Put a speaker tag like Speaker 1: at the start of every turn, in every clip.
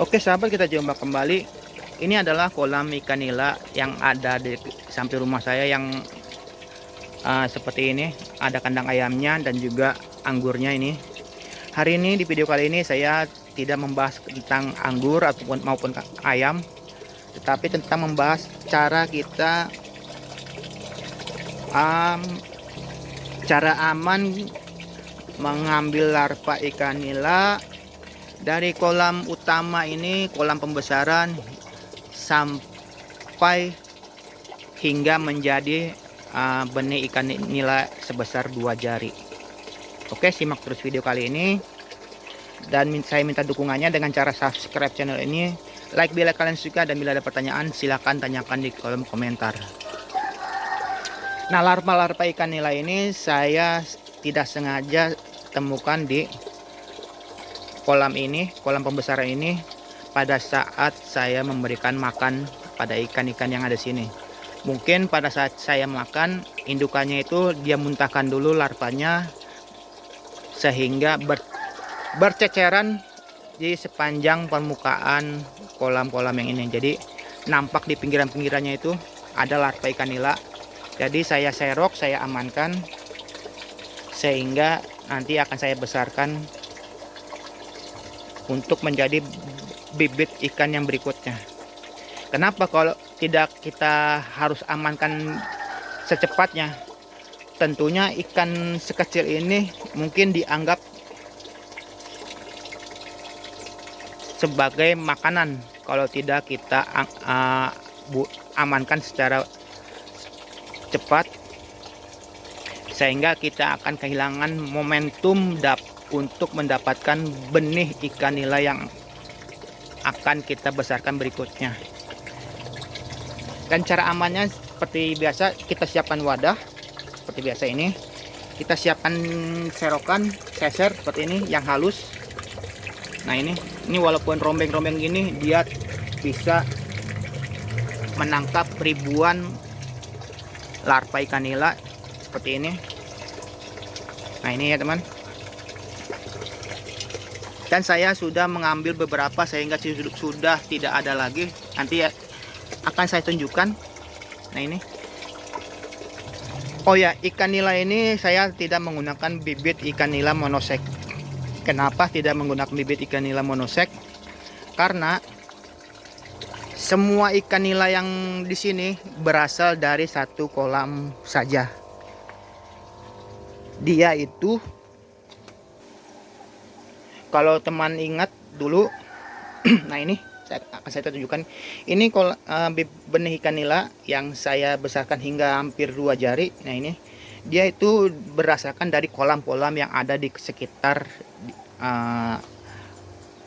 Speaker 1: Oke sahabat, kita jumpa kembali. Ini adalah kolam ikan nila yang ada di samping rumah saya yang seperti ini. Ada kandang ayamnya dan juga anggurnya ini. Hari ini di video kali ini saya tidak membahas tentang anggur ataupun maupun ayam, tetapi tentang membahas cara kita cara aman mengambil larva ikan nila dari kolam utama ini, kolam pembesaran, sampai hingga menjadi benih ikan nila sebesar 2 jari. Oke, simak terus video kali ini, dan saya minta dukungannya dengan cara subscribe channel ini, like bila kalian suka, dan bila ada pertanyaan silahkan tanyakan di kolom komentar. Nah, larva-larva ikan nila ini saya tidak sengaja temukan di kolam ini, kolam pembesaran ini, pada saat saya memberikan makan pada ikan-ikan yang ada sini. Mungkin pada saat saya makan, indukannya itu dia muntahkan dulu larvanya, sehingga berceceran di sepanjang permukaan kolam-kolam yang ini. Jadi nampak di pinggiran-pinggirannya itu ada larva ikan nila. Jadi saya serok, saya amankan, sehingga nanti akan saya besarkan untuk menjadi bibit ikan yang berikutnya. Kenapa kalau tidak kita harus amankan secepatnya? Tentunya ikan sekecil ini mungkin dianggap sebagai makanan kalau tidak kita amankan secara cepat, sehingga kita akan kehilangan momentum untuk mendapatkan benih ikan nila yang akan kita besarkan berikutnya. Dan cara amannya seperti biasa, kita siapkan wadah seperti biasa ini, kita siapkan serokan seser seperti ini yang halus. Nah ini walaupun rombeng-rombeng gini, dia bisa menangkap ribuan larva ikan nila seperti ini. Nah ini ya teman, dan saya sudah mengambil beberapa sehingga sudah tidak ada lagi. Nanti ya akan saya tunjukkan. Nah ini, oh ya, ikan nila ini saya tidak menggunakan bibit ikan nila monosek. Kenapa tidak menggunakan bibit ikan nila monosek? Karena semua ikan nila yang di sini berasal dari satu kolam saja. Dia itu, kalau teman ingat dulu, nah ini akan saya tunjukkan. Ini benih ikan nila yang saya besarkan hingga hampir 2 jari. Nah ini, dia itu berdasarkan dari kolam-kolam yang ada di sekitar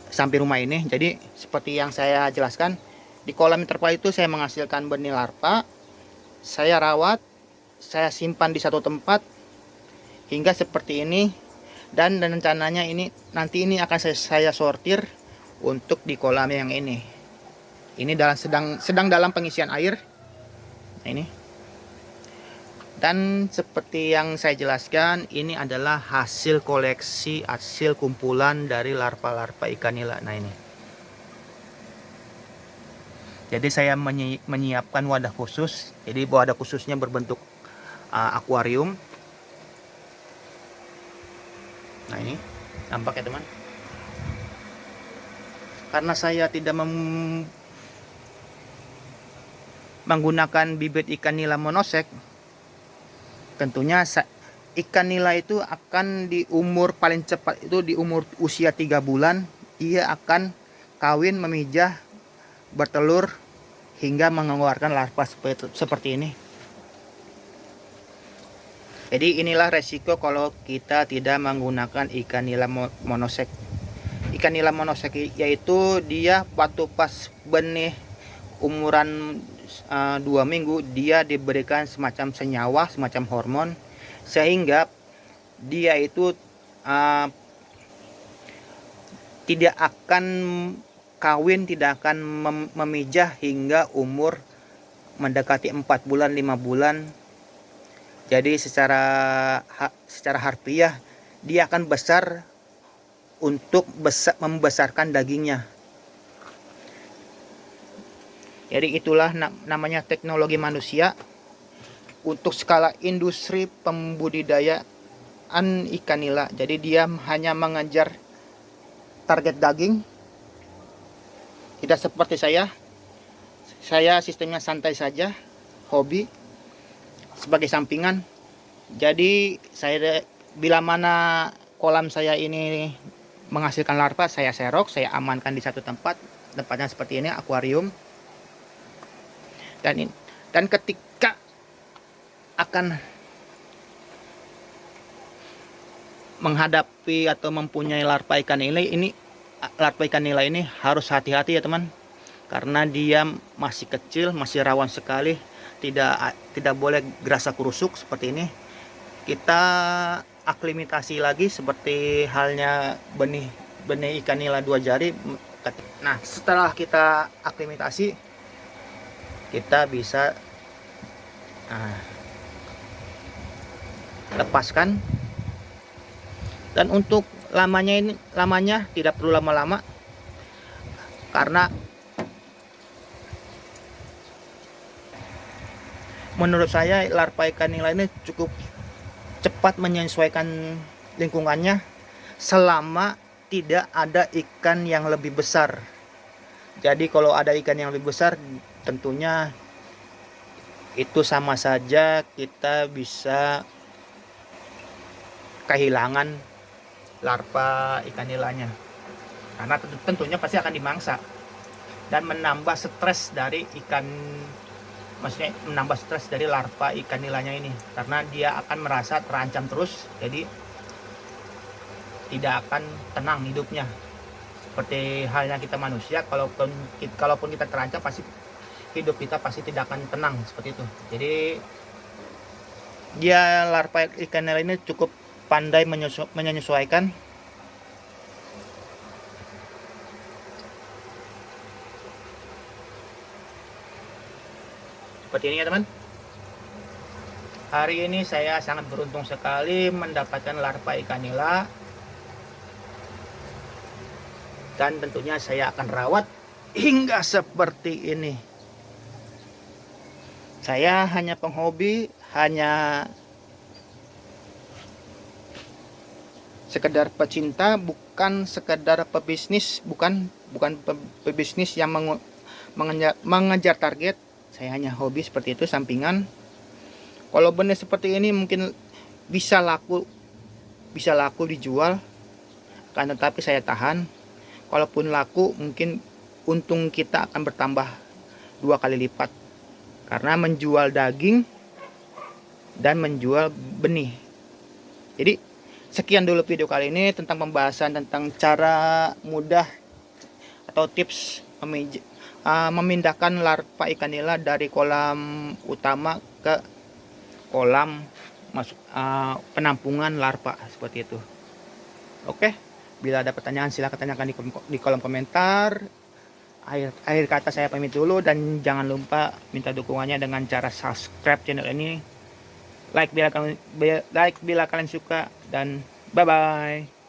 Speaker 1: samping rumah ini. Jadi seperti yang saya jelaskan, di kolam yang terpal itu saya menghasilkan benih larva, saya rawat, saya simpan di satu tempat hingga seperti ini. Dan rencananya nanti ini akan saya sortir untuk di kolam yang ini. Ini sedang dalam pengisian air. Nah ini. Dan seperti yang saya jelaskan, ini adalah hasil koleksi, hasil kumpulan dari larva-larva ikan nila. Nah ini. Jadi saya menyiapkan wadah khusus. Jadi wadah khususnya berbentuk akuarium. Nah ini nampak ya teman. Karena saya tidak menggunakan bibit ikan nila monosek, tentunya ikan nila itu akan di umur paling cepat itu di umur usia 3 bulan dia akan kawin, memijah, bertelur hingga mengeluarkan larva seperti ini. Jadi inilah resiko kalau kita tidak menggunakan ikan nila monosek. Ikan nila monosek yaitu dia waktu pas benih umuran 2 minggu, dia diberikan semacam senyawa, semacam hormon, sehingga dia itu tidak akan kawin, tidak akan memijah hingga umur mendekati 4 bulan, 5 bulan. Jadi secara harfiah dia akan besar untuk membesarkan dagingnya. Jadi itulah namanya teknologi manusia untuk skala industri pembudidayaan ikan nila. Jadi dia hanya mengejar target daging, tidak seperti saya. Saya sistemnya santai saja, hobi sebagai sampingan. Jadi saya bila mana kolam saya ini menghasilkan larva, saya serok, saya amankan di satu tempat. Tempatnya seperti ini, akuarium. Dan ketika akan menghadapi atau mempunyai larva ikan nila ini harus hati-hati ya teman, karena dia masih kecil, masih rawan sekali, tidak boleh gerasa kerusuk seperti ini. Kita aklimatasi lagi seperti halnya benih ikan nila 2 jari. Nah, setelah kita aklimatasi, kita bisa lepaskan. Dan untuk lamanya tidak perlu lama-lama, karena menurut saya larva ikan nila ini cukup cepat menyesuaikan lingkungannya selama tidak ada ikan yang lebih besar. Jadi kalau ada ikan yang lebih besar, tentunya itu sama saja kita bisa kehilangan larva ikan nilanya, karena tentunya pasti akan dimangsa dan menambah stres dari ikan, maksudnya menambah stres dari larva ikan nilanya ini, karena dia akan merasa terancam terus, jadi tidak akan tenang hidupnya. Seperti halnya kita manusia, kalaupun kita terancam, pasti hidup kita pasti tidak akan tenang seperti itu. Jadi dia larva ikan nila ini cukup pandai menyesuaikan. Seperti ini ya teman. Hari ini saya sangat beruntung sekali mendapatkan larva ikan nila, dan tentunya saya akan rawat hingga seperti ini. Saya hanya penghobi, hanya sekedar pecinta, bukan sekedar pebisnis, bukan pebisnis yang mengejar target. Saya hanya hobi seperti itu, sampingan. Kalau benih seperti ini mungkin bisa laku dijual, kan, tetapi saya tahan. Kalaupun laku, mungkin untung kita akan bertambah 2 kali lipat, karena menjual daging dan menjual benih. Jadi sekian dulu video kali ini tentang pembahasan tentang cara mudah atau tips memindahkan larva ikan nila dari kolam utama ke kolam penampungan larva seperti itu. Oke, bila ada pertanyaan silahkan tanyakan di kolom komentar. Akhir kata saya pamit dulu, dan jangan lupa minta dukungannya dengan cara subscribe channel ini, like bila kalian suka, dan bye bye.